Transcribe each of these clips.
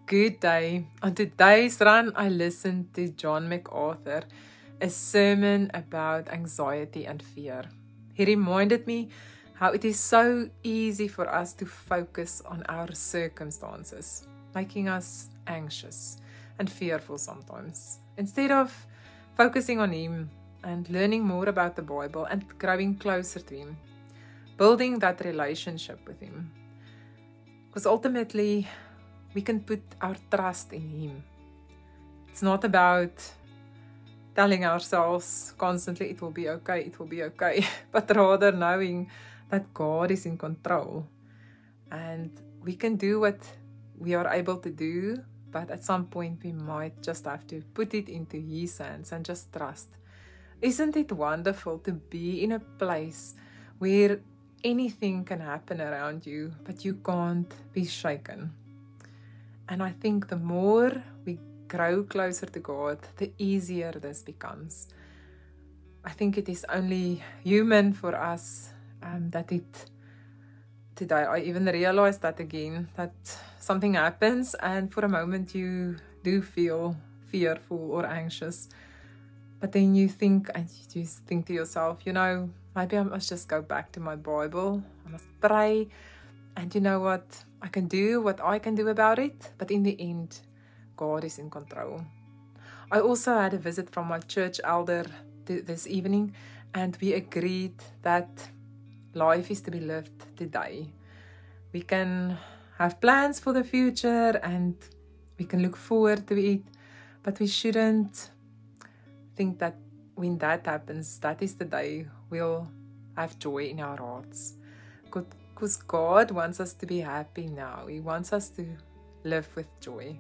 Good day. On today's run, I listened to John MacArthur, a sermon about anxiety and fear. He reminded me how it is so easy for us to focus on our circumstances, making us anxious and fearful sometimes, instead of focusing on Him and learning more about the Bible and growing closer to Him, building that relationship with Him. Because ultimately, we can put our trust in Him. It's not about telling ourselves constantly, it will be okay, but rather knowing that God is in control. And we can do what we are able to do, but at some point we might just have to put it into His hands and just trust. Isn't it wonderful to be in a place where anything can happen around you, but you can't be shaken? And I think the more we grow closer to God, the easier this becomes. I think it is only human for us today I even realized that again, that something happens and for a moment you do feel fearful or anxious. But then you think and you just think to yourself, maybe I must just go back to my Bible. I must pray. And you know what? I can do what I can do about it. But in the end, God is in control. I also had a visit from my church elder this evening. And we agreed that life is to be lived today. We can have plans for the future and we can look forward to it. But we shouldn't think that when that happens, that is the day we'll have joy in our hearts. Because God wants us to be happy now. He wants us to live with joy.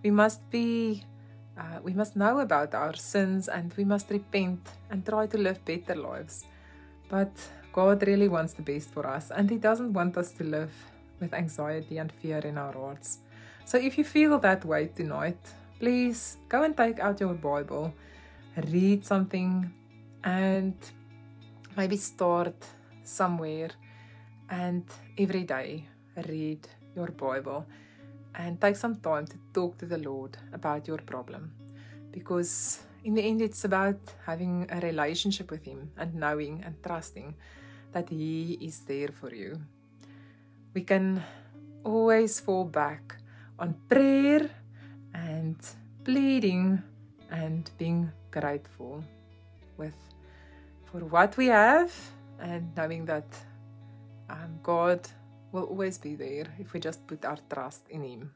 We must know about our sins and we must repent and try to live better lives. But God really wants the best for us and He doesn't want us to live with anxiety and fear in our hearts. So if you feel that way tonight, please go and take out your Bible, read something and maybe start somewhere. And every day, read your Bible and take some time to talk to the Lord about your problem. Because in the end, it's about having a relationship with Him and knowing and trusting that He is there for you. We can always fall back on prayer and pleading and being grateful for what we have and knowing that God will always be there if we just put our trust in Him.